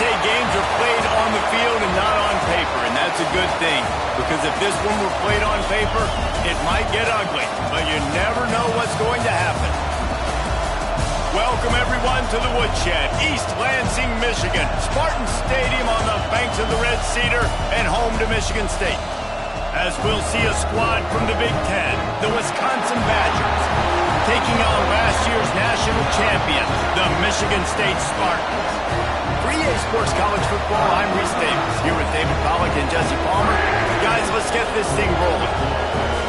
say games are played on the field and not on paper, and that's a good thing. Because if this one were played on paper, it might get ugly, but you never know what's going to happen. Welcome, everyone, to the Woodshed, East Lansing, Michigan. Spartan Stadium on the banks of the Red Cedar and home to Michigan State. As we'll see a squad from the Big Ten, the Wisconsin Badgers, taking on last year's national champion, the Michigan State Spartans. For EA Sports College Football, I'm Reese Davis, here with David Pollack and Jesse Palmer. Guys, let's get this thing rolling.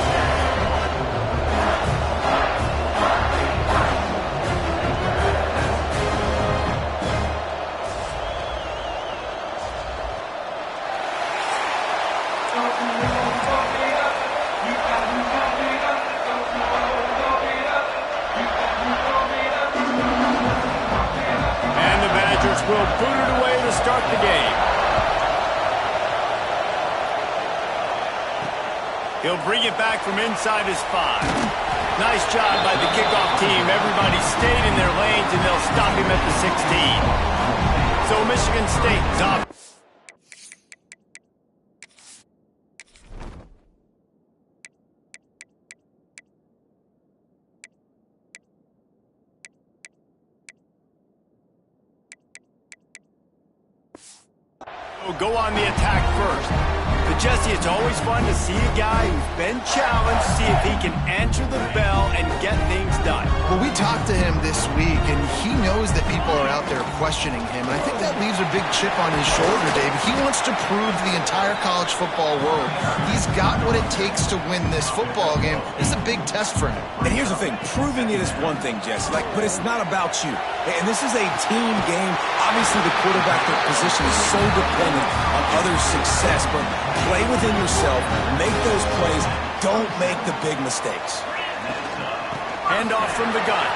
Will boot it away to start the game. He'll bring it back from inside his 5. Nice job by the kickoff team. Everybody stayed in their lanes, and they'll stop him at the 16. So Michigan State is off. Go on the attack first. But Jesse, it's always fun to see a guy who's been challenged, see if he can answer the bell and get things done. Well, we talked to him this week, and he knows that people are out there questioning him. And I think that leaves a big chip on his shoulder, David. He wants to prove to the entire college football world he's got what it takes to win this football game. This is a big test for him. And here's the thing. Proving it is one thing, Jesse, but it's not about you. And this is a team game. Obviously, the quarterback position is so dependent on others' success, but play within yourself, make those plays, don't make the big mistakes. Hand off from the gun.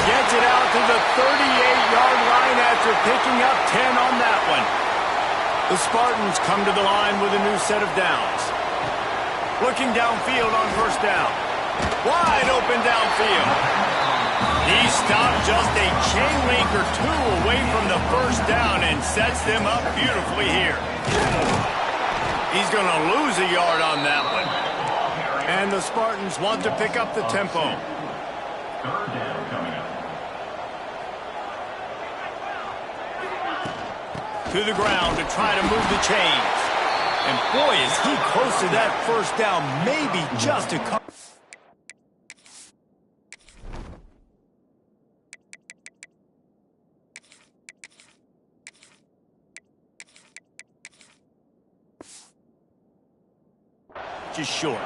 Gets it out to the 38-yard line after picking up 10 on that one. The Spartans come to the line with a new set of downs. Looking downfield on first down. Wide open downfield. He stopped just a chain link or two away from the first down and sets them up beautifully here. He's going to lose a yard on that one. And the Spartans want to pick up the tempo. Third down coming up. To the ground to try to move the chains. And boy, is he close to that first down, maybe just a couple. Just short.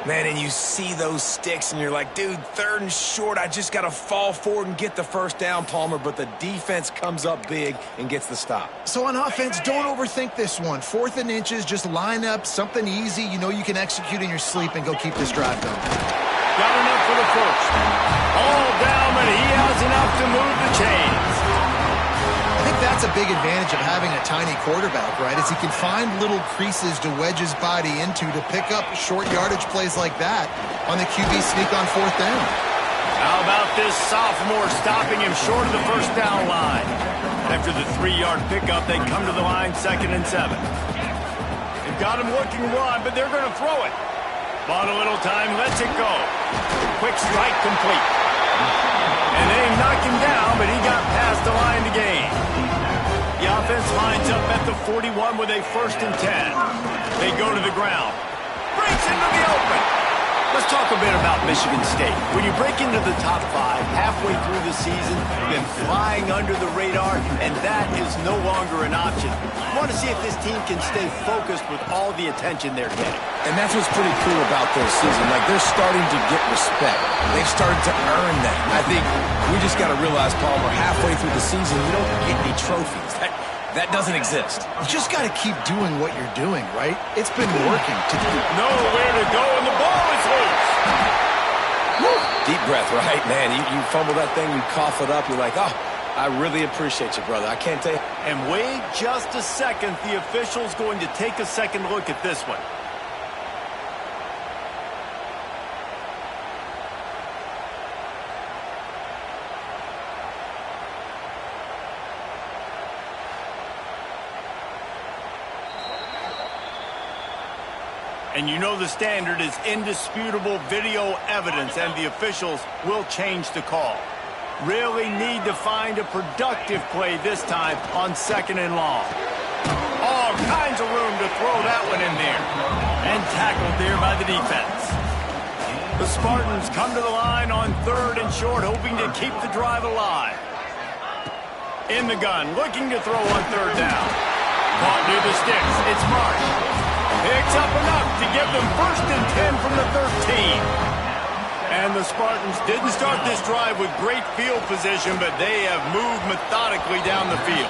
Man, and you see those sticks, and you're like, dude, 3rd and short, I just got to fall forward and get the first down, Palmer, but the defense comes up big and gets the stop. So on offense, don't overthink this one. 4th and inches, just line up something easy you know you can execute in your sleep and go keep this drive going. Got enough for the first. All down, but he has enough to move the chains. I think that's a big advantage of having a tiny quarterback, right? Is he can find little creases to wedge his body into to pick up short yardage plays like that on the QB sneak on 4th down. How about this sophomore stopping him short of the first down line? After the 3-yard pickup, they come to the line 2nd and 7. They've got him looking run, but they're going to throw it. Bought a little time, lets it go. Quick strike complete. And they knock him down, but he got past the line to gain. The offense lines up at the 41 with a 1st and 10. They go to the ground. Breaks into the open. Let's talk a bit about Michigan State. When you break into the top 5 halfway through the season, you've been flying under the radar, and that is no longer an option. You want to see if this team can stay focused with all the attention they're getting. And that's what's pretty cool about their season. Like, they're starting to get respect. They've started to earn that. I think we just got to realize, Palmer, halfway through the season, you don't get any trophies. That doesn't exist. You just got to keep doing what you're doing, right? It's been working. Nowhere to go, and the ball is loose. Woo. Deep breath, right, man? You fumble that thing, you cough it up, you're like, oh, I really appreciate you, brother. I can't tell you. And wait just a second. The official's going to take a second look at this one. And you know the standard is indisputable video evidence, and the officials will change the call. Really need to find a productive play this time on 2nd and long. All kinds of room to throw that one in there. And tackled there by the defense. The Spartans come to the line on 3rd and short, hoping to keep the drive alive. In the gun, looking to throw on 3rd down. Caught near the sticks. It's Marsh. Picks up enough to give them 1st and 10 from the 13. And the Spartans didn't start this drive with great field position, but they have moved methodically down the field.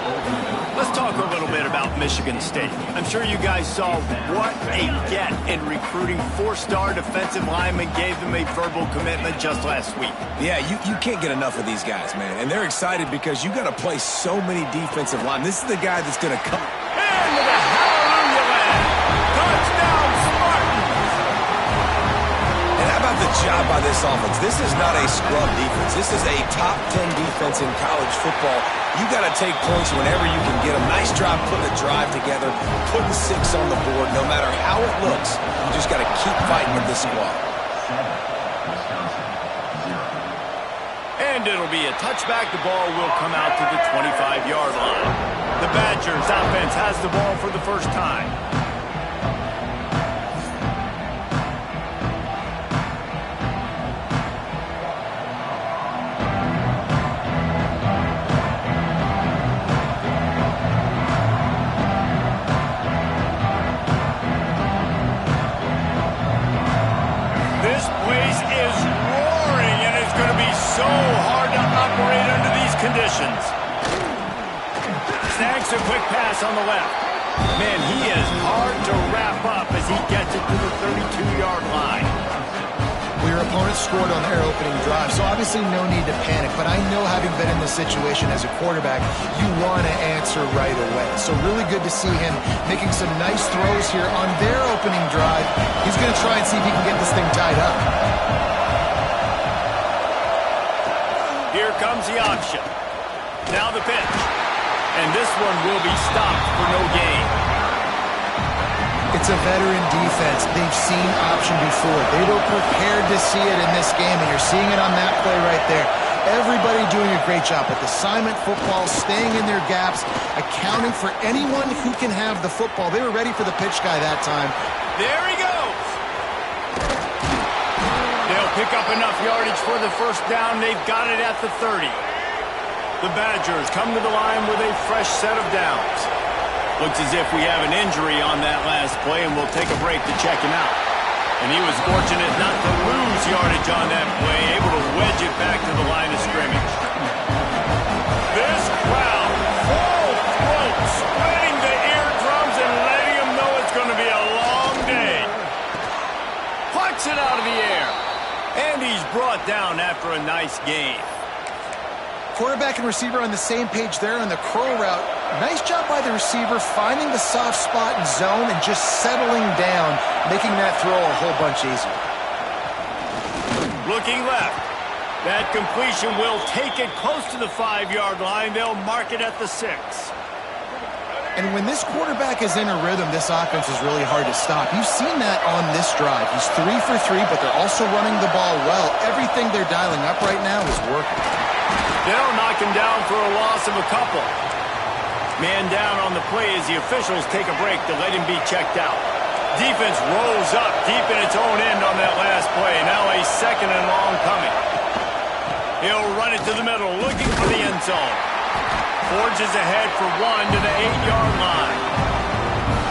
Let's talk a little bit about Michigan State. I'm sure you guys saw what a get in recruiting 4-star defensive linemen, gave them a verbal commitment just last week. Yeah, you can't get enough of these guys, man. And they're excited because you got to play so many defensive line. This is the guy that's going to come. And with a hallelujah land. Touchdown, Spartans! And how about the job by this offense? This is not a scrub defense. This is a top 10 defense in college football. You got to take points whenever you can get them. Nice job putting a drive together, putting 6 on the board. No matter how it looks, you just got to keep fighting with this squad. And it'll be a touchback. The ball will come out to the 25-yard line. The Badgers offense has the ball for the first time. This place is roaring, and it's going to be so hard to operate under these conditions. Snags a quick pass on the left. Man, he is hard to wrap up as he gets it to the 32-yard line. Well, your opponent scored on their opening drive, so obviously no need to panic. But I know, having been in this situation as a quarterback, you want to answer right away. So really good to see him making some nice throws here on their opening drive. He's going to try and see if he can get this thing tied up. Here comes the option. Now the pitch. And this one will be stopped for no gain. It's a veteran defense. They've seen option before. They were prepared to see it in this game, and you're seeing it on that play right there. Everybody doing a great job with assignment football, staying in their gaps, accounting for anyone who can have the football. They were ready for the pitch guy that time. There he goes. They'll pick up enough yardage for the first down. They've got it at the 30. The Badgers come to the line with a fresh set of downs. Looks as if we have an injury on that last play, and we'll take a break to check him out. And he was fortunate not to lose yardage on that play, able to wedge it back to the line of scrimmage. This crowd, full throat, spreading the eardrums and letting them know it's going to be a long day. Plucks it out of the air. And he's brought down after a nice gain. Quarterback and receiver on the same page there on the curl route. Nice job by the receiver finding the soft spot in zone and just settling down, making that throw a whole bunch easier. Looking left. That completion will take it close to the 5-yard line. They'll mark it at the 6. And when this quarterback is in a rhythm, this offense is really hard to stop. You've seen that on this drive. He's 3 for 3, but they're also running the ball well. Everything they're dialing up right now is working. They'll knock him down for a loss of a couple. Man down on the play as the officials take a break to let him be checked out. Defense rolls up deep in its own end on that last play. Now a 2nd and long coming. He'll run it to the middle, looking for the end zone. Forges ahead for 1 to the 8-yard line.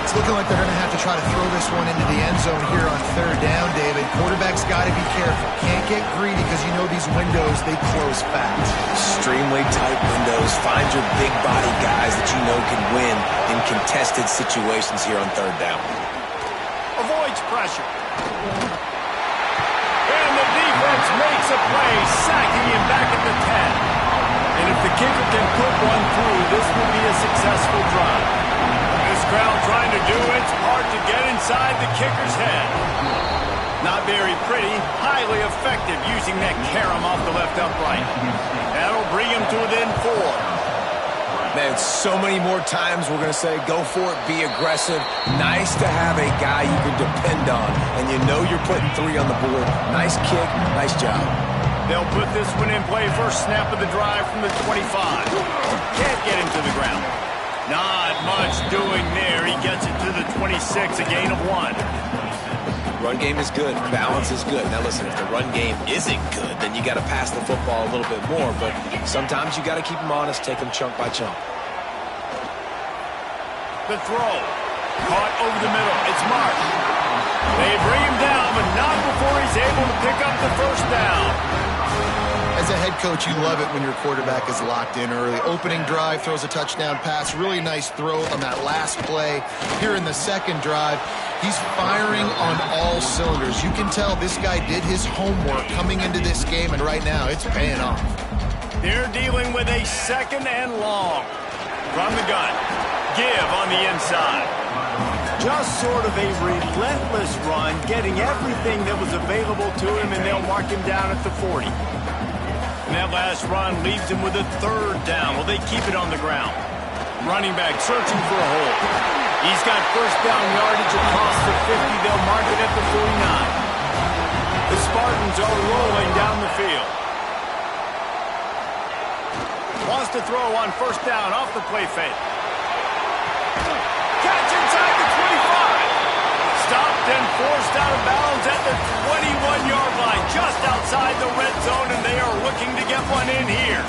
It's looking like they're going to have to try to throw this one into the end zone here on 3rd down, David. Quarterback's got to be careful. Can't get greedy because you know these windows, they close fast. Extremely tight windows. Find your big body guys that you know can win in contested situations here on 3rd down. Avoids pressure. And the defense makes a play, sacking him back at the 10. And if the kicker can put one through, this will be a successful drive. This crowd trying to do its part to get inside the kicker's head. Not very pretty, highly effective using that carom off the left upright. That'll bring him to within 4. Man, so many more times we're going to say, go for it, be aggressive. Nice to have a guy you can depend on, and you know you're putting 3 on the board. Nice kick, nice job. They'll put this one in play. First snap of the drive from the 25. Can't get him to the ground. Not much doing there. He gets it to the 26, a gain of 1. Run game is good. Balance is good. Now listen, if the run game isn't good, then you got to pass the football a little bit more. But sometimes you got to keep them honest, take them chunk by chunk. The throw. Caught over the middle. It's Marsh. They bring him down, but not before he's able to pick up the first down. As a head coach, you love it when your quarterback is locked in early. Opening drive, throws a touchdown pass. Really nice throw on that last play. Here in the second drive, he's firing on all cylinders. You can tell this guy did his homework coming into this game, and right now it's paying off. They're dealing with a second and long. From the gun. Give on the inside. Just sort of a relentless run, getting everything that was available to him, and they'll mark him down at the 40. And that last run leaves him with a third down. Well, they keep it on the ground. Running back searching for a hole. He's got first down yardage across the 50. They'll mark it at the 49. The Spartans are rolling down the field. Wants to throw on first down off the play fake. Catch inside the 25. Stopped and forced out of bounds at the 21-yard line, just outside the red zone, and they are looking to get one in here.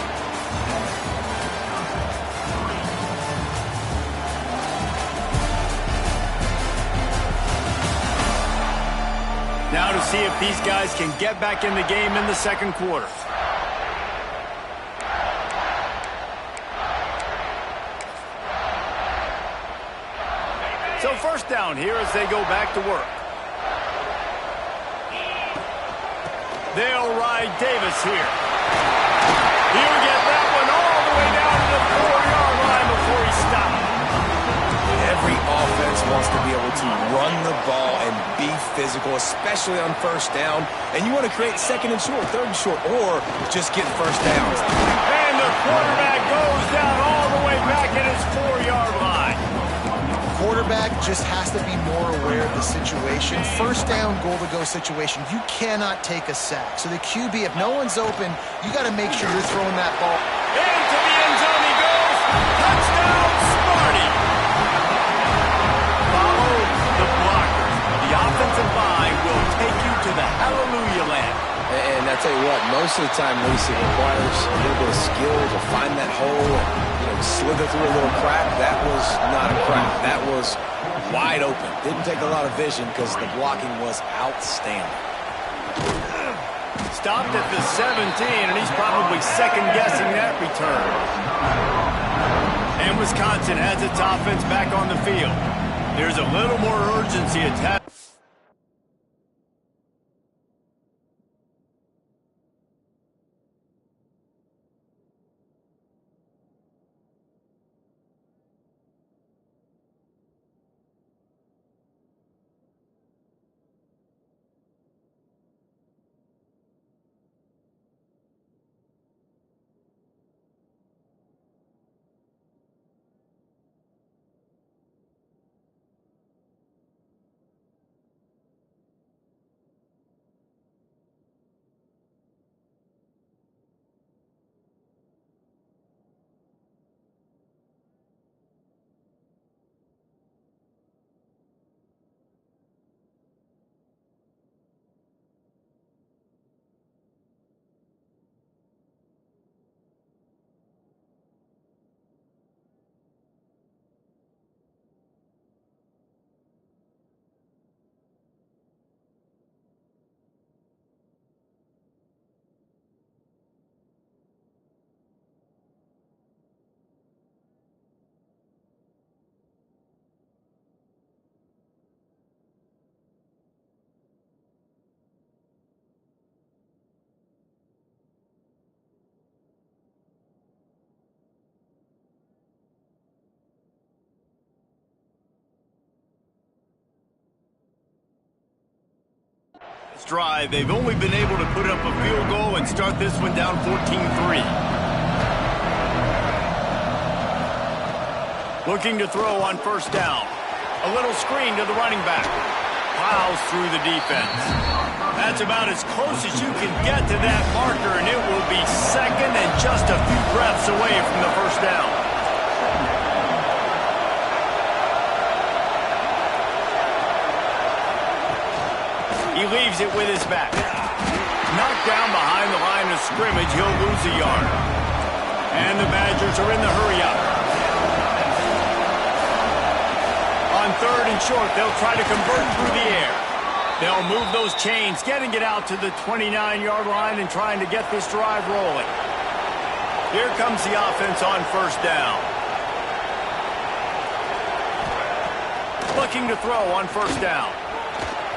Now to see if these guys can get back in the game in the second quarter. So first down here as they go back to work. They'll ride Davis here. He'll get that one all the way down to the 4-yard line before he stopped. Every offense wants to be able to run the ball and be physical, especially on first down. And you want to create second and short, third and short, or just get first downs. And the quarterback goes down all the way back at his 4-yard line. Quarterback just has to be more aware of the situation. First down, goal-to-go situation, you cannot take a sack. So the QB, if no one's open, you got to make sure you're throwing that ball. Into the end zone he goes. Touchdown, Sparty. Follow the blocker. The offensive line will take you to the hallelujah land. And I tell you what, most of the time, Reese, it requires a little bit of skill to find that hole and slither through a little crack. That was not a crack. That was wide open. Didn't take a lot of vision because the blocking was outstanding. Stopped at the 17, and he's probably second-guessing that return. And Wisconsin has its offense back on the field. There's a little more urgency attached. Drive, they've only been able to put up a field goal and start this one down 14-3. Looking to throw on first down. A little screen to the running back. Plows through the defense. That's about as close as you can get to that marker, and it will be second and just a few breaths away from the first down. He leaves it with his back. Knocked down behind the line of scrimmage, he'll lose a yard. And the Badgers are in the hurry-up. On third and short, they'll try to convert through the air. They'll move those chains, getting it out to the 29-yard line and trying to get this drive rolling. Here comes the offense on first down. Looking to throw on first down.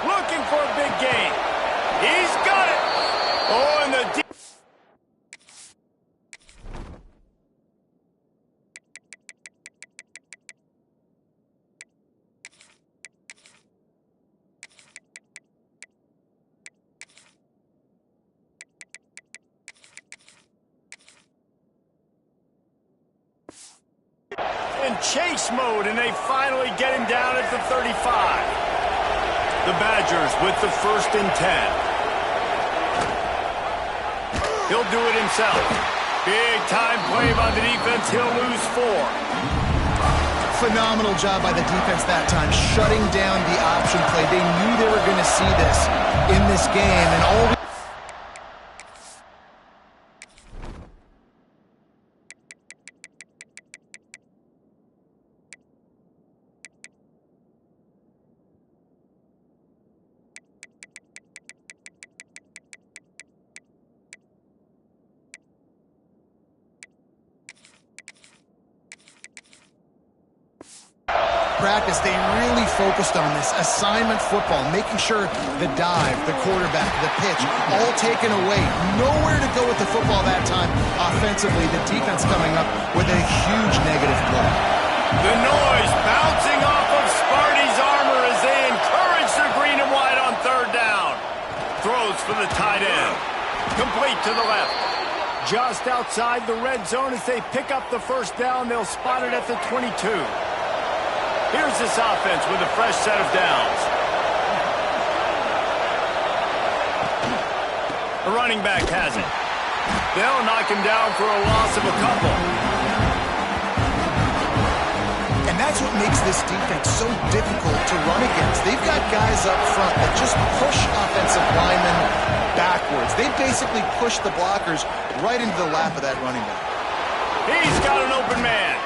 Looking for a big gain. He's got it. Oh, and the in chase mode, and they finally get him down at the 35. The Badgers with the 1st and 10. He'll do it himself. Big time play by the defense. He'll lose 4. Phenomenal job by the defense that time, shutting down the option play. They knew they were going to see this in this game, and all practice, they really focused on this assignment football, making sure the dive, the quarterback, the pitch, all taken away. Nowhere to go with the football that time offensively. The defense coming up with a huge negative play. The noise bouncing off of Sparty's armor as they encourage the green and white on third down. Throws for the tight end. Complete to the left. Just outside the red zone as they pick up the first down. They'll spot it at the 22. Here's this offense with a fresh set of downs. The running back has it. They'll knock him down for a loss of a couple. And that's what makes this defense so difficult to run against. They've got guys up front that just push offensive linemen backwards. They basically push the blockers right into the lap of that running back. He's got an open man.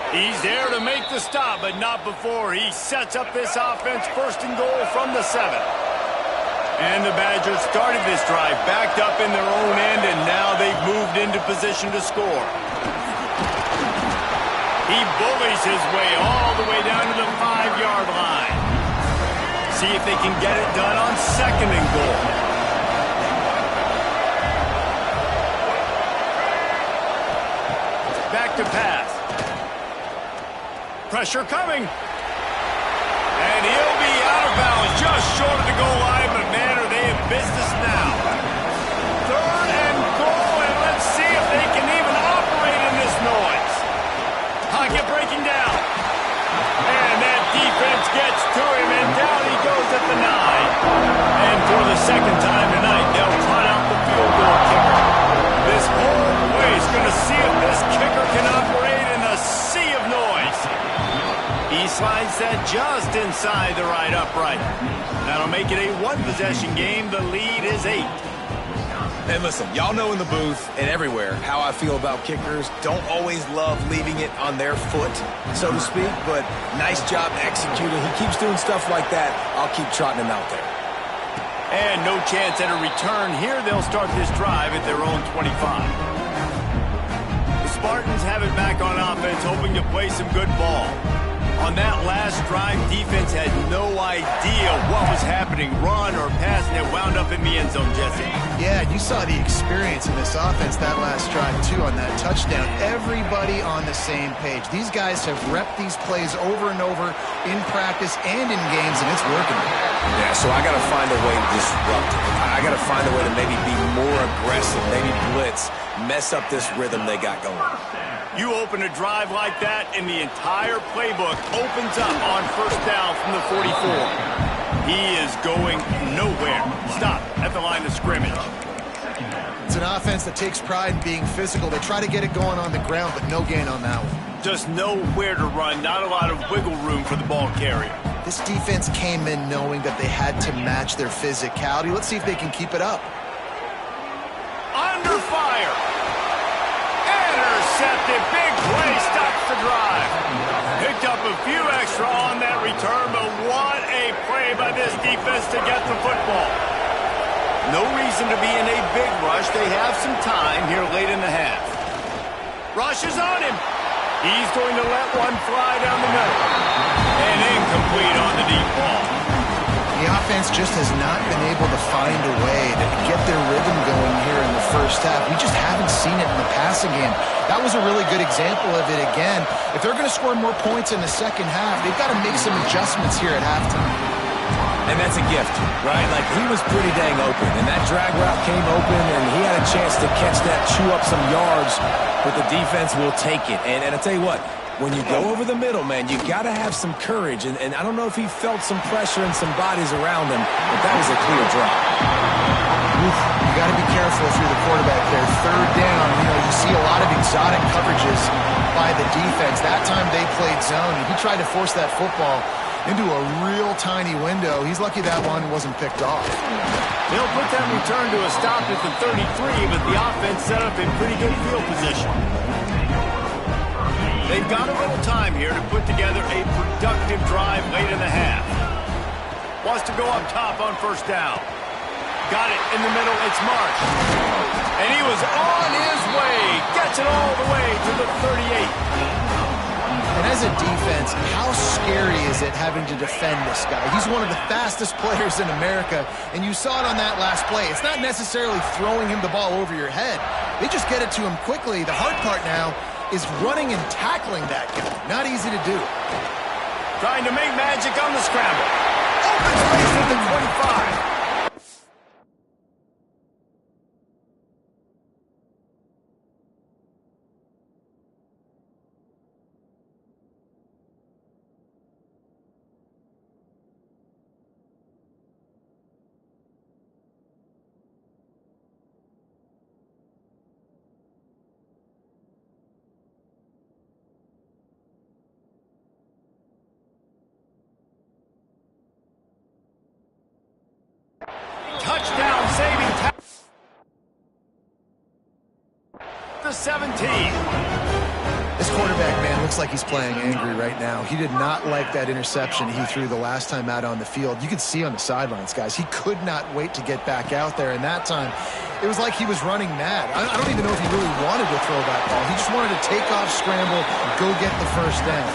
He's there to make the stop, but not before he sets up this offense. 1st and goal from the 7. And the Badgers started this drive backed up in their own end, and now they've moved into position to score. He bullies his way all the way down to the 5-yard line. See if they can get it done on 2nd and goal. Back to pass. Pressure coming. And he'll be out of bounds just short of the goal line, but man, are they in business now. 3rd and goal, and let's see if they can even operate in this noise. Pocket breaking down. And that defense gets to him, and down he goes at the 9. And for the 2nd time tonight, they'll trot out the field goal kicker. This whole place is going to see if this kicker can operate in a sea of noise. He slides that just inside the right upright. That'll make it a 1-possession game. The lead is 8. And listen, y'all know in the booth and everywhere how I feel about kickers. Don't always love leaving it on their foot, so to speak, but nice job executing. He keeps doing stuff like that. I'll keep trotting him out there. And no chance at a return here. They'll start this drive at their own 25. The Spartans have it back on offense, hoping to play some good ball. On that last drive, defense had no idea what was happening, run or pass, and it wound up in the end zone, Jesse. Yeah, you saw the experience in this offense that last drive, too, on that touchdown. Everybody on the same page. These guys have repped these plays over and over in practice and in games, and it's working. Yeah, so I got to find a way to disrupt it. I got to find a way to maybe be more aggressive, maybe blitz, mess up this rhythm they got going. You open a drive like that, and the entire playbook opens up on first down from the 44. He is going nowhere. Stop at the line of scrimmage. It's an offense that takes pride in being physical. They try to get it going on the ground, but no gain on that one. Just nowhere to run, not a lot of wiggle room for the ball carrier. This defense came in knowing that they had to match their physicality. Let's see if they can keep it up. Under fire. Intercepted. Big play stops the drive. Picked up a few extra on that return, but what a play by this defense to get the football. No reason to be in a big rush. They have some time here late in the half. Rush is on him. He's going to let one fly down the middle. And incomplete on the deep ball. The offense just has not been able to find a way to get their rhythm going here in the first half. We just haven't seen it in the passing game. That was a really good example of it again. If they're going to score more points in the second half, they've got to make some adjustments here at halftime. And that's a gift, right? Like, he was pretty dang open, and that drag route came open, and he had a chance to catch that, chew up some yards, but the defense will take it. And I tell you what, when you go over the middle, man, you got to have some courage, and I don't know if he felt some pressure and some bodies around him, but that was a clear drop. You got to be careful if you're the quarterback there. Third down, you see a lot of exotic coverages by the defense. That time they played zone, and he tried to force that football into a real tiny window. He's lucky that one wasn't picked off. They'll put that return to a stop at the 33, but the offense set up in pretty good field position. They've got a little time here to put together a productive drive late in the half. Wants to go up top on first down. Got it in the middle. It's Marsh. And he was on his way. Gets it all the way to the 38. And as a defense, how scary is it having to defend this guy? He's one of the fastest players in America, and you saw it on that last play. It's not necessarily throwing him the ball over your head. They just get it to him quickly. The hard part now is running and tackling that guy. Not easy to do. Trying to make magic on the scramble. Open space at the 25. Touchdown saving the 17. This quarterback, man, looks like he's playing angry right now. He did not like that interception he threw the last time out on the field. You could see on the sidelines, guys, he could not wait to get back out there. And that time, it was like he was running mad. I don't even know if he really wanted to throw that ball. He just wanted to take off, scramble, go get the first down.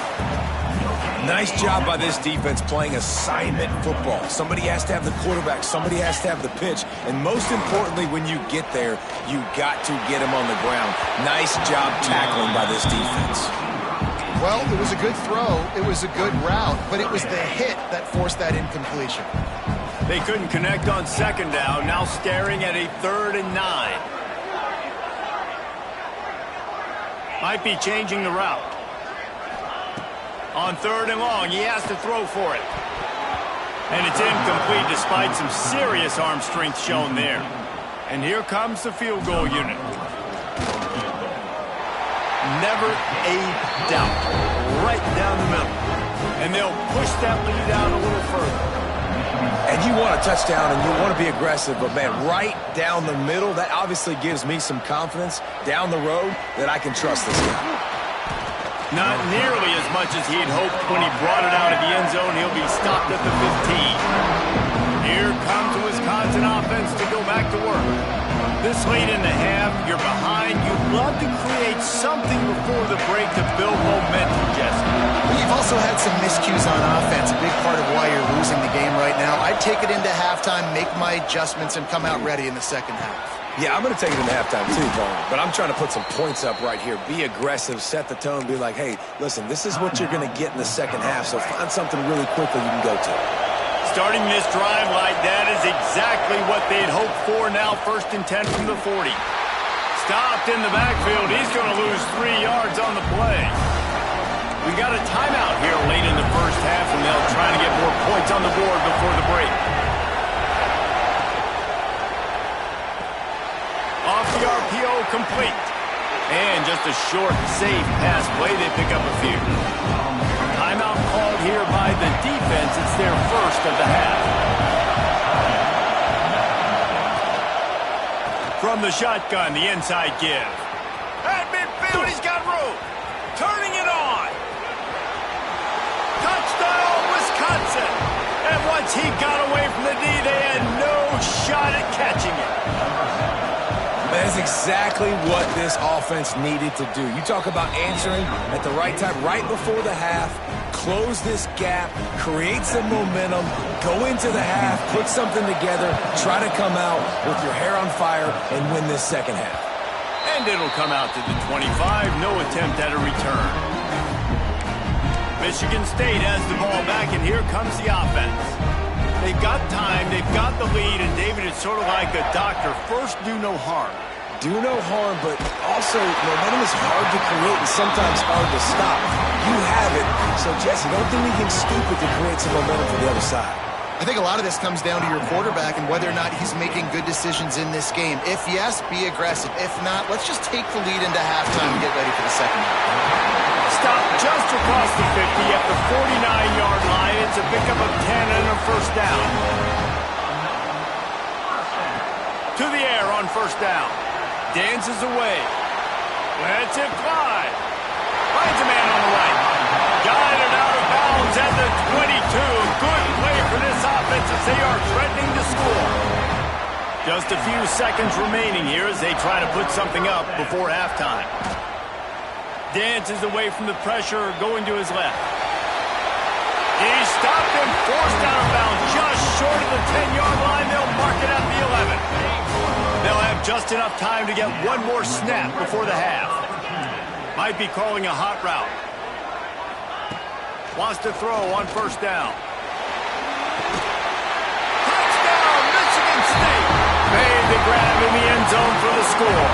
Nice job by this defense playing assignment football. Somebody has to have the quarterback. Somebody has to have the pitch. And most importantly, when you get there, you got to get him on the ground. Nice job tackling by this defense. Well, it was a good throw. It was a good route. But it was the hit that forced that incompletion. They couldn't connect on second down. Now staring at a 3rd and 9. Might be changing the route. On 3rd and long, he has to throw for it. And it's incomplete despite some serious arm strength shown there. And here comes the field goal unit. Never a doubt. Right down the middle. And they'll push that lead out a little further. And you want a touchdown and you want to be aggressive, but man, right down the middle, that obviously gives me some confidence down the road that I can trust this guy. Not nearly as much as he'd hoped when he brought it out of the end zone. He'll be stopped at the 15. Here comes the Wisconsin offense to go back to work. This late in the half, you're behind. You'd love to create something before the break to build momentum, Jesse. Well, you've also had some miscues on offense, a big part of why you're losing the game right now. I'd take it into halftime, make my adjustments, and come out ready in the second half. Yeah, I'm going to take it into halftime too, Tony. But I'm trying to put some points up right here. Be aggressive, set the tone, be like, hey, listen, this is what you're going to get in the second half, so find something really quickly you can go to. Starting this drive like that is exactly what they'd hoped for now. 1st and 10 from the 40. Stopped in the backfield. He's going to lose 3 yards on the play. We got a timeout here late in the first half, and they'll try to get more points on the board before the break. Off the RPO, complete. And just a short, safe pass play. They pick up a few. Timeout called here by the defense. It's their first of the half. From the shotgun, the inside give. At midfield, he's got room. Turning it on. Touchdown, Wisconsin. And once he got away from the D, they had no shot at catching it. That's exactly what this offense needed to do. You talk about answering at the right time, right before the half, close this gap, create some momentum, go into the half, put something together, try to come out with your hair on fire and win this second half. And it'll come out to the 25, no attempt at a return. Michigan State has the ball back, and here comes the offense. They've got time, they've got the lead, and David, it's sort of like a doctor. First, do no harm. Do no harm, but also momentum is hard to create and sometimes hard to stop. You have it, so Jesse, don't do anything stupid to create some momentum for the other side. I think a lot of this comes down to your quarterback and whether or not he's making good decisions in this game. If yes, be aggressive. If not, let's just take the lead into halftime and get ready for the second half. Stop just across the 50 at the 49-yard line. It's a pickup of 10 and a first down. To the air on first down. Dances away. Lets it fly. Finds a man on the right. Got it out of bounds at the 22. Good play for this offense as they are threatening to score. Just a few seconds remaining here as they try to put something up before halftime. Dances away from the pressure, going to his left. He stopped and forced out of bounds just short of the 10-yard line. They'll mark it at the 11. They'll have just enough time to get one more snap before the half. Might be calling a hot route. Wants to throw on first down. Touchdown, Michigan State. Made the grab in the end zone for the score.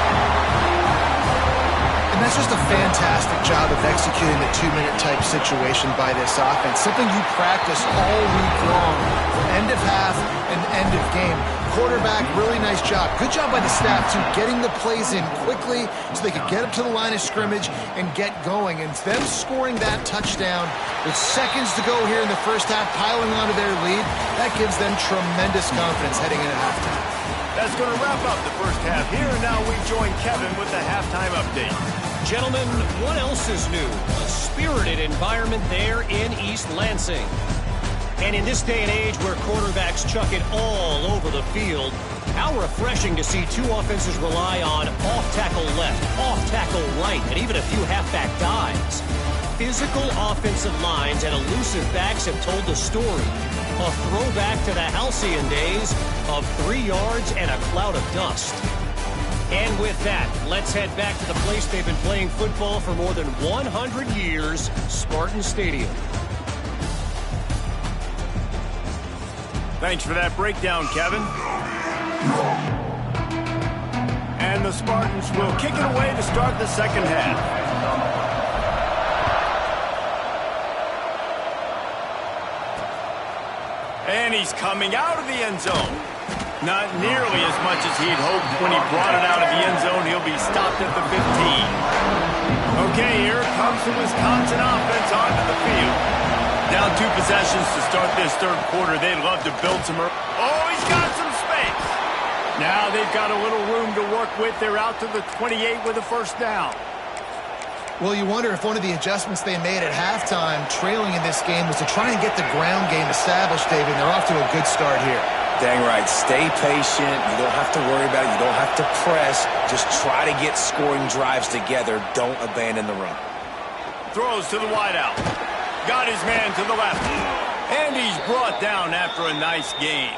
And that's just a fantastic job of executing the 2-minute type situation by this offense. Something you practice all week long from end of half and end of game. Quarterback, really nice job. Good job by the staff, too, getting the plays in quickly so they could get up to the line of scrimmage and get going. And them scoring that touchdown with seconds to go here in the first half, piling onto their lead, that gives them tremendous confidence heading into halftime. That's going to wrap up the first half here. And now we join Kevin with the halftime update. Gentlemen, what else is new? A spirited environment there in East Lansing. And in this day and age where quarterbacks chuck it all over the field, how refreshing to see two offenses rely on off-tackle left, off-tackle right, and even a few halfback dives. Physical offensive lines and elusive backs have told the story. A throwback to the halcyon days of 3 yards and a cloud of dust. And with that, let's head back to the place they've been playing football for more than 100 years, Spartan Stadium. Thanks for that breakdown, Kevin. And the Spartans will kick it away to start the second half. And he's coming out of the end zone. Not nearly as much as he'd hoped when he brought it out of the end zone. He'll be stopped at the 15. Okay, here comes the Wisconsin offense onto the field. Down 2 possessions to start this third quarter. They'd love to build some... Oh, he's got some space. Now they've got a little room to work with. They're out to the 28 with a first down. Well, you wonder if one of the adjustments they made at halftime, trailing in this game, was to try and get the ground game established, David. They're off to a good start here. Dang right. Stay patient. You don't have to worry about it. You don't have to press. Just try to get scoring drives together. Don't abandon the run. Throws to the wideout. Got his man to the left. And he's brought down after a nice gain.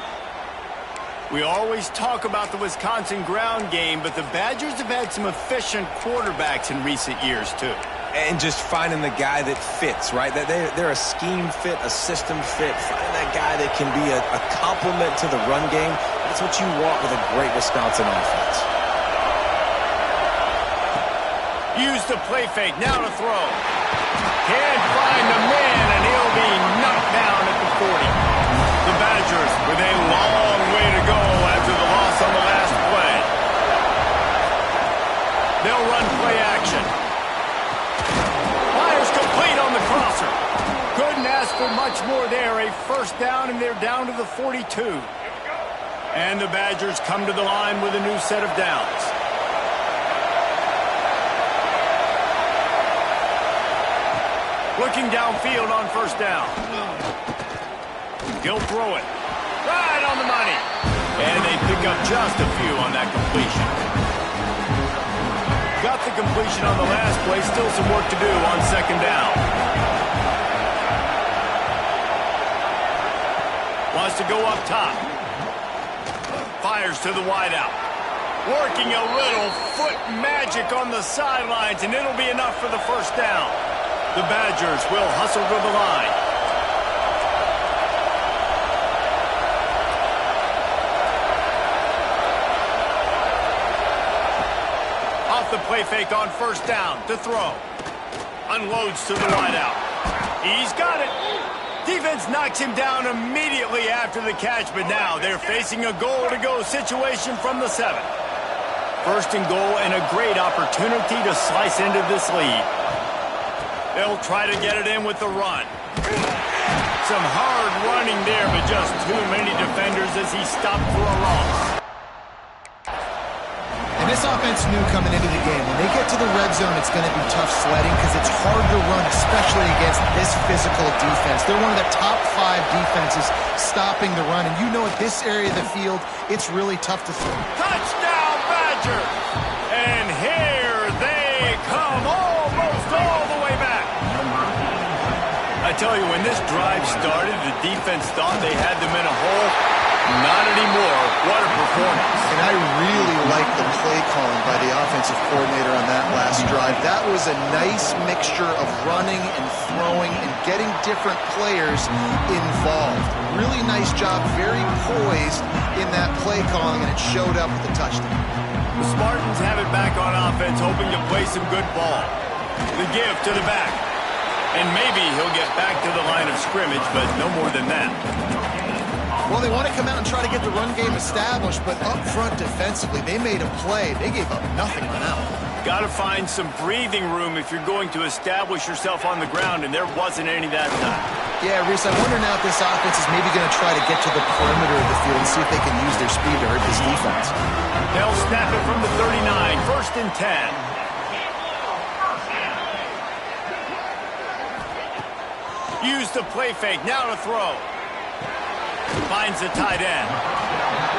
We always talk about the Wisconsin ground game, but the Badgers have had some efficient quarterbacks in recent years, too. And just finding the guy that fits, right? They're a scheme fit, a system fit. Finding that guy that can be a complement to the run game. That's what you want with a great Wisconsin offense. Use the play fake, now to throw. Can't find the man, and he'll be knocked down at the 40. The Badgers with a long way to go after the loss on the last play. They'll run play action. Fires complete on the crosser. Couldn't ask for much more there. A first down, and they're down to the 42. And the Badgers come to the line with a new set of downs. Looking downfield on first down. He'll throw it. Right on the money. And they pick up just a few on that completion. Got the completion on the last play. Still some work to do on second down. Wants to go up top. Fires to the wideout. Working a little foot magic on the sidelines, and it'll be enough for the first down. The Badgers will hustle to the line. Off the play fake on first down to throw. Unloads to the wideout. He's got it. Defense knocks him down immediately after the catch, but now they're facing a goal-to-go situation from the 7. First and goal, and a great opportunity to slice into this lead. They'll try to get it in with the run. Some hard running there, but just too many defenders as he stopped for a loss. And this offense knew coming into the game, when they get to the red zone, it's going to be tough sledding because it's hard to run, especially against this physical defense. They're one of the top 5 defenses stopping the run, and you know at this area of the field, it's really tough to throw. Touchdown, Badgers! And here they come, almost all the way back. I tell you, when this drive started, the defense thought they had them in a hole. Not anymore. What a performance. And I really like the play calling by the offensive coordinator on that last drive. That was a nice mixture of running and throwing and getting different players involved. Really nice job, very poised in that play calling, and it showed up with the touchdown. The Spartans have it back on offense, hoping to play some good ball. The give to the back. And maybe he'll get back to the line of scrimmage, but no more than that. Well, they want to come out and try to get the run game established, but up front defensively, they made a play. They gave up nothing on that one. Got to find some breathing room if you're going to establish yourself on the ground, and there wasn't any that time. Yeah, Reese, I wonder now if this offense is maybe going to try to get to the perimeter of the field and see if they can use their speed to hurt this defense. They'll snap it from the 39, first and 10. Use the play fake, now to throw. Finds the tight end.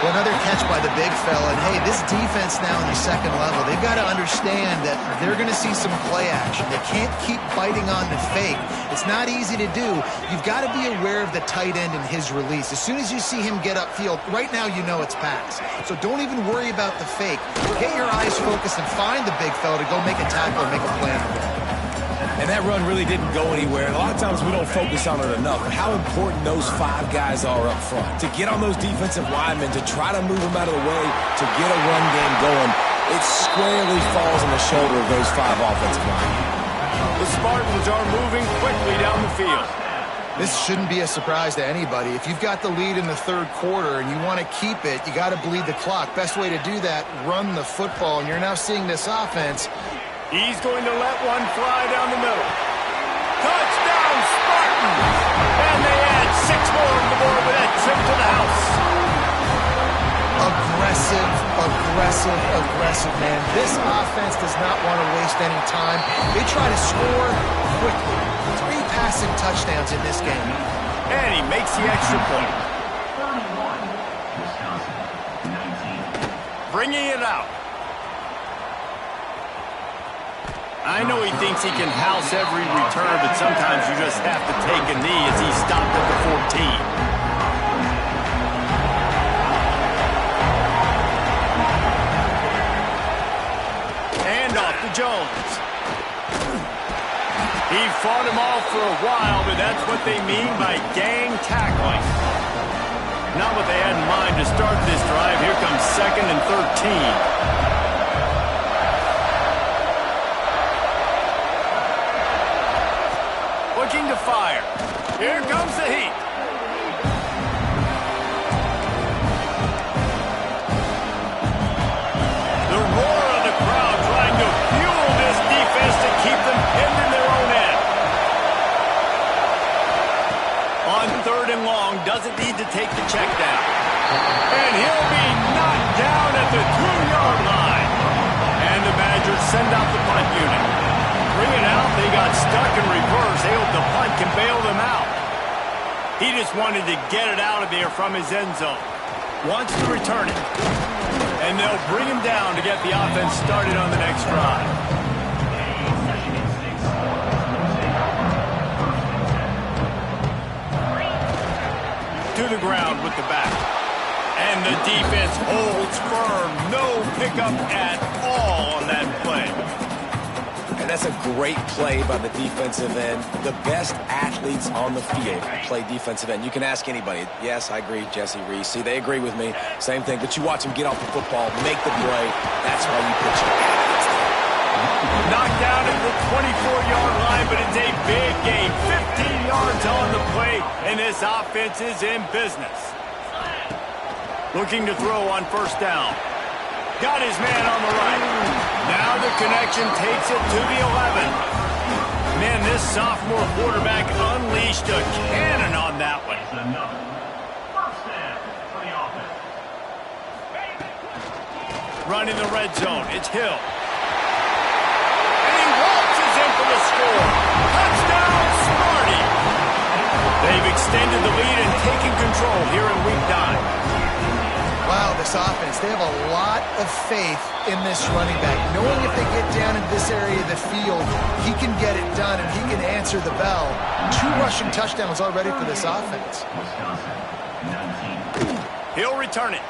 Well, another catch by the big fella. And, hey, this defense now in the second level, they've got to understand that they're going to see some play action. They can't keep biting on the fake. It's not easy to do. You've got to be aware of the tight end and his release. As soon as you see him get upfield, right now you know it's pass. So don't even worry about the fake. Get your eyes focused and find the big fella to go make a tackle or make a play on the ball. And that run really didn't go anywhere. And a lot of times we don't focus on it enough. But how important those 5 guys are up front. To get on those defensive linemen, to try to move them out of the way, to get a run game going, it squarely falls on the shoulder of those 5 offensive linemen. The Spartans are moving quickly down the field. This shouldn't be a surprise to anybody. If you've got the lead in the third quarter and you want to keep it, you got to bleed the clock. Best way to do that, run the football. And you're now seeing this offense. He's going to let one fly down the middle. Touchdown, Spartans! And they add 6 more on the board with that trip to the house. Aggressive, aggressive, aggressive, man. This offense does not want to waste any time. They try to score quickly. 3 passing touchdowns in this game. And he makes the extra point. 31, Wisconsin, 19. Bringing it out. I know he thinks he can house every return, but sometimes you just have to take a knee as he stopped at the 14. Hand off to Jones. He fought him off for a while, but that's what they mean by gang tackling. Not what they had in mind to start this drive. Here comes 2nd and 13. looking to fire. Here comes the heat. The roar of the crowd trying to fuel this defense to keep them pinned in their own end. On 3rd and long, doesn't need to take the check down. And he'll be knocked down at the 2-yard line. And the Badgers send out the punt unit. Bring it out, they got stuck in reverse. They hope the punt can bail them out. He just wanted to get it out of there from his end zone. Wants to return it. And they'll bring him down to get the offense started on the next drive. To the ground with the back. And the defense holds firm. No pickup at all on that play. And that's a great play by the defensive end. The best athletes on the field play defensive end. You can ask anybody. Yes, I agree, Jesse Reese. See, they agree with me. Same thing. But you watch them get off the football, make the play. That's why you put your athletes there. Knocked down at the 24-yard line, but it's a big gain. 15 yards on the play, and this offense is in business. Looking to throw on 1st down. Got his man on the right. Now the connection takes it to the 11. Man, this sophomore quarterback unleashed a cannon on that one. Another 1st down for the offense. Running the red zone. It's Hill. And he waltzes in for the score. Touchdown, Smarty. They've extended the lead and taken control here in Week 9. Wow, this offense, they have a lot of faith in this running back. Knowing if they get down in this area of the field, he can get it done and he can answer the bell. 2 rushing touchdowns already for this offense. Wisconsin, 19. He'll return it.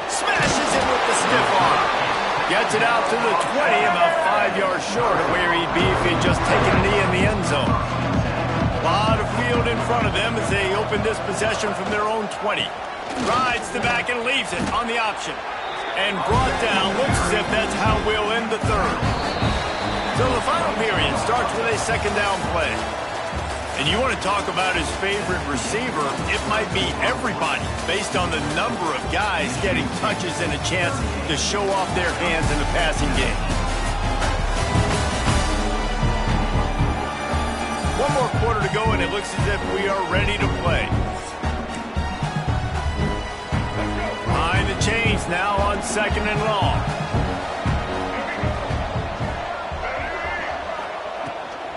Smashes it with the stiff arm. Gets it out to the 20, about 5 yards short of where he'd be if he'd just taken a knee in the end zone. A lot of field in front of them as they open this possession from their own 20. Rides the back and leaves it on the option. And brought down. Looks as if that's how we'll end the 3rd. So the final period starts with a 2nd down play. And you want to talk about his favorite receiver, it might be everybody based on the number of guys getting touches and a chance to show off their hands in the passing game. One more quarter to go and it looks as if we are ready to play. Behind the chains now on 2nd and long.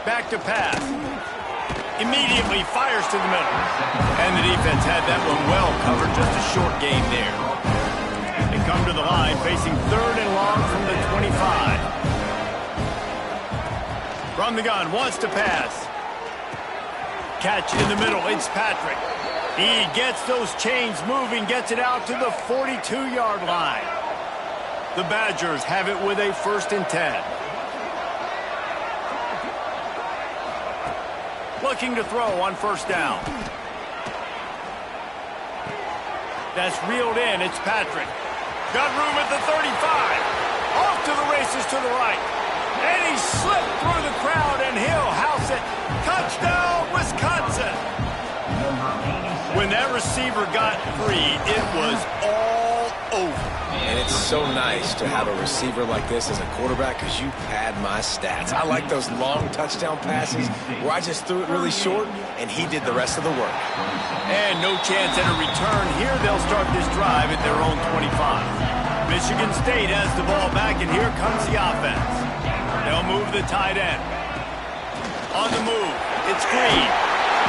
Back to pass. Immediately fires to the middle. And the defense had that one well covered. Just a short gain there. They come to the line facing 3rd and long from the 25. From the gun, wants to pass. Catch in the middle, it's Patrick. He gets those chains moving, gets it out to the 42-yard line. The Badgers have it with a 1st and 10. Looking to throw on 1st down. That's reeled in, it's Patrick. Got room at the 35. Off to the races to the right. And he slipped through the crowd and he'll house it. Touchdown, Wisconsin. When that receiver got free, it was all over. And it's so nice to have a receiver like this as a quarterback because you pad my stats. I like those long touchdown passes where I just threw it really short and he did the rest of the work. And no chance at a return. Here they'll start this drive at their own 25. Michigan State has the ball back and here comes the offense. They'll move the tight end. On the move, it's Green.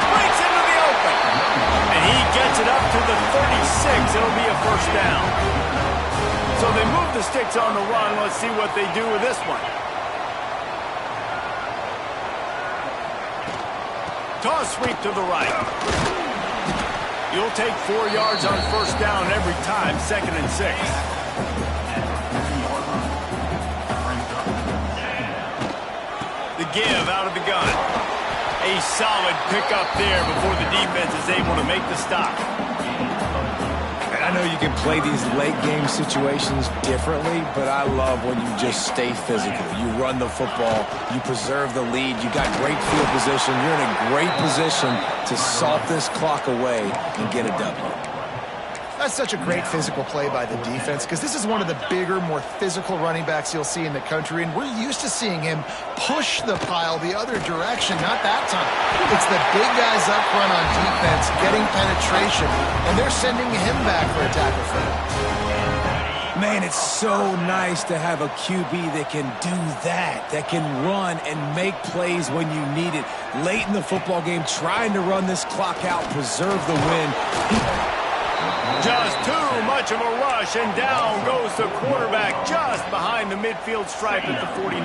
Breaks into the open. And he gets it up to the 36. It'll be a 1st down. So they move the sticks on the run. Let's see what they do with this one. Toss sweep to the right. You'll take 4 yards on 1st down every time, 2nd and 6. The give out of the gun. A solid pickup there before the defense is able to make the stop. And I know you can play these late game situations differently, but I love when you just stay physical. You run the football, you preserve the lead, you got great field position, you're in a great position to salt this clock away and get a W. That's such a great physical play by the defense because this is one of the bigger, more physical running backs you'll see in the country, and we're used to seeing him push the pile the other direction. Not that time. It's the big guys up front on defense getting penetration, and they're sending him back for a tackle for him. Man, it's so nice to have a QB that can do that can run and make plays when you need it. Late in the football game, trying to run this clock out, preserve the win. Just too much of a rush, and down goes the quarterback just behind the midfield stripe at the 49.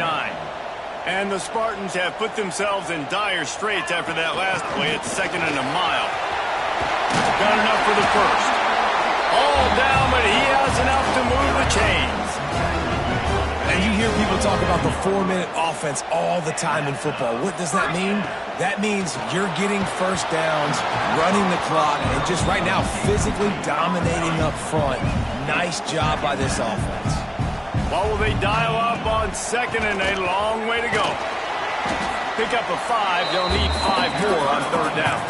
And the Spartans have put themselves in dire straits after that last play at 2nd and a mile. Got enough for the first. All down, but he has enough to move the chains. And you hear people talk about the 4-minute offense all the time in football. What does that mean? That means you're getting first downs, running the clock, and just right now physically dominating up front. Nice job by this offense. Well, will they dial up on 2nd and a long way to go? Pick up a 5. They'll need 5 more on 3rd down.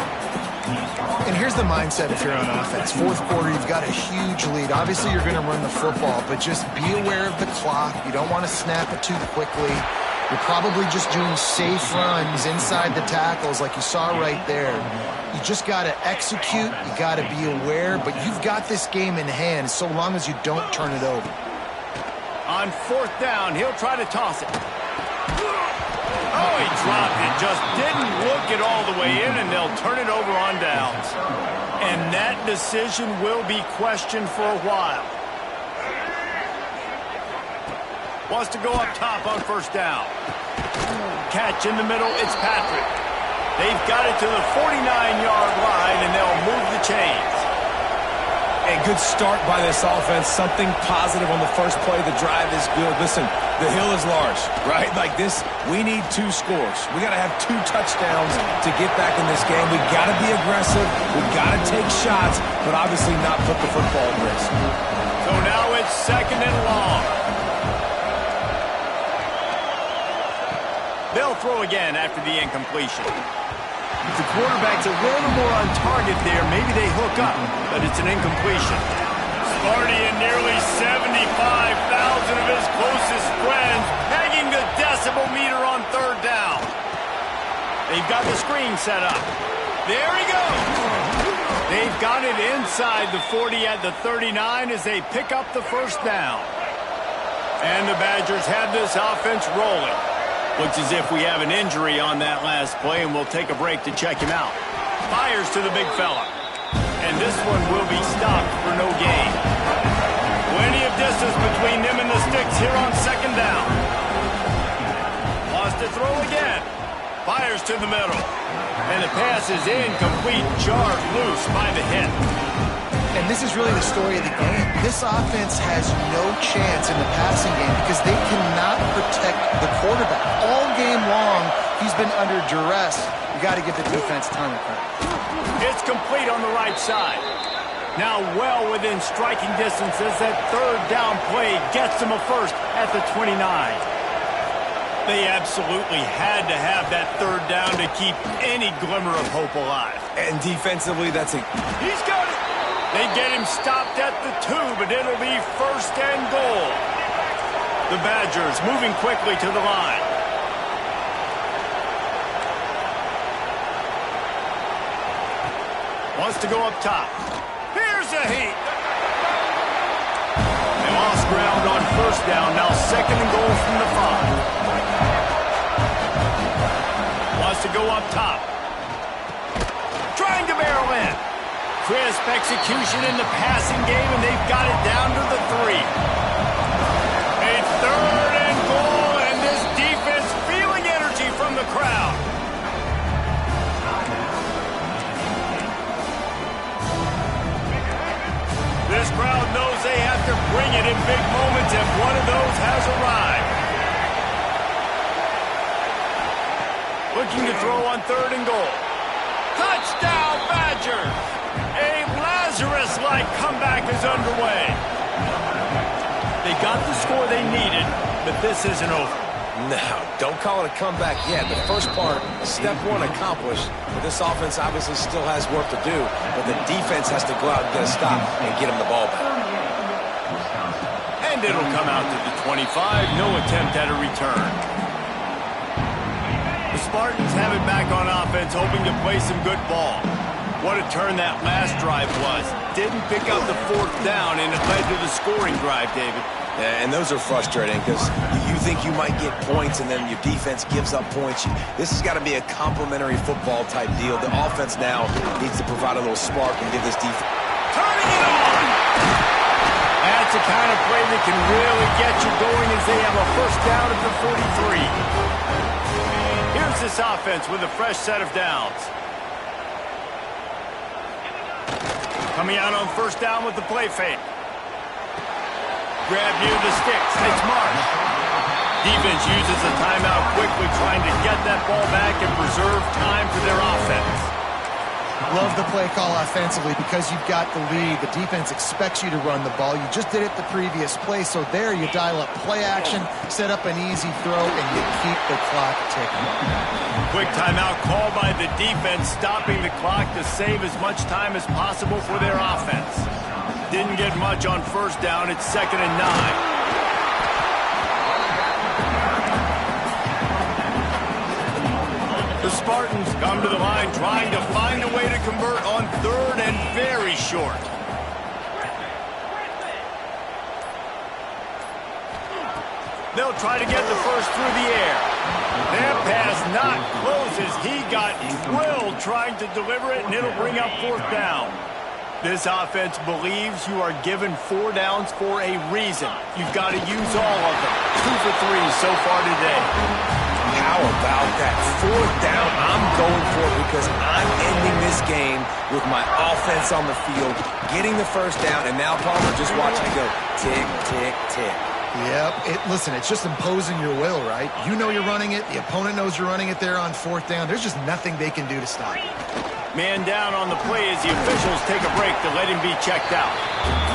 And here's the mindset if you're on offense. 4th quarter, you've got a huge lead. Obviously, you're going to run the football, but just be aware of the clock. You don't want to snap it too quickly. You're probably just doing safe runs inside the tackles like you saw right there. You just got to execute. You got to be aware, but you've got this game in hand so long as you don't turn it over. On 4th down, he'll try to toss it. Oh, he dropped it. Just didn't look it all the way in, and they'll turn it over on downs. And that decision will be questioned for a while. Wants to go up top on 1st down. Catch in the middle, it's Patrick. They've got it to the 49-yard line, and they'll move the chains. A good start by this offense. Something positive on the first play. The drive is good. Listen, the hill is large, right? Like this, we need 2 scores. We got to have 2 touchdowns to get back in this game. We got to be aggressive. We got to take shots, but obviously not put the football at risk. So now it's 2nd and long. They'll throw again after the incompletion. If the quarterback's a little more on target there, maybe they hook up, but it's an incompletion. Sparty and nearly 75,000 of his closest friends pegging the decibel meter on 3rd down. They've got the screen set up. There he goes. They've got it inside the 40 at the 39 as they pick up the 1st down. And the Badgers have this offense rolling. Looks as if we have an injury on that last play, and we'll take a break to check him out. Fires to the big fella. And this one will be stopped for no gain. Plenty of distance between them and the sticks here on 2nd down. Wants to throw again. Fires to the middle. And the pass is incomplete, jarred loose by the hit. And this is really the story of the game. This offense has no chance in the passing game because they cannot protect the quarterback. All game long, he's been under duress. You got to give the defense a ton of credit. It's complete on the right side. Now well within striking distance as that 3rd down play gets them a first at the 29. They absolutely had to have that 3rd down to keep any glimmer of hope alive. And defensively, that's a... He's got it. They get him stopped at the 2, but it'll be 1st and goal. The Badgers moving quickly to the line. Wants to go up top. Here's a heat. They lost ground on 1st down. Now 2nd and goal from the 5. Wants to go up top. Trying to barrel in. Crisp execution in the passing game, and they've got it down to the 3. A 3rd and goal, and this defense feeling energy from the crowd. This crowd knows they have to bring it in big moments, and one of those has arrived. Looking to throw on 3rd and goal. Touchdown, Badgers! A Lazarus like comeback is underway. They got the score they needed, but this isn't over. No, don't call it a comeback yet. The first part, step one accomplished. But this offense obviously still has work to do. But the defense has to go out and get a stop and get them the ball back. And it'll come out to the 25. No attempt at a return. The Spartans have it back on offense, hoping to play some good ball. What a turn that last drive was. Didn't pick up the fourth down, and it led to the scoring drive, David. Yeah, and those are frustrating because you think you might get points and then your defense gives up points. This has got to be a complementary football type deal. The offense now needs to provide a little spark and give this defense. Turning it on! That's the kind of play that can really get you going as they have a first down at the 43. Here's this offense with a fresh set of downs. Coming out on first down with the play fake. Grab near the sticks. It's marked. Defense uses a timeout quickly, trying to get that ball back and preserve time for their offense. Love the play call offensively because you've got the lead. The defense expects you to run the ball. You just did it the previous play, so there you dial up play action, set up an easy throw, and you keep the clock ticking. Quick timeout call by the defense, stopping the clock to save as much time as possible for their offense. Didn't get much on first down. It's 2nd and 9. The Spartans come to the line trying to find a way to convert on 3rd and very short. They'll try to get the first through the air. That pass not closes. He got drilled trying to deliver it, and it'll bring up 4th down. This offense believes you are given 4 downs for a reason. You've got to use all of them. 2 for 3 so far today. How about that? 4th down, I'm going for it because I'm ending this game with my offense on the field, getting the first down, and now Palmer just watching it go tick, tick, tick. Yep. Listen, it's just imposing your will, right? You know you're running it. The opponent knows you're running it there on 4th down. There's just nothing they can do to stop it. Man down on the play as the officials take a break to let him be checked out.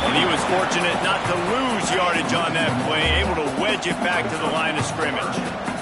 And he was fortunate not to lose yardage on that play, able to wedge it back to the line of scrimmage.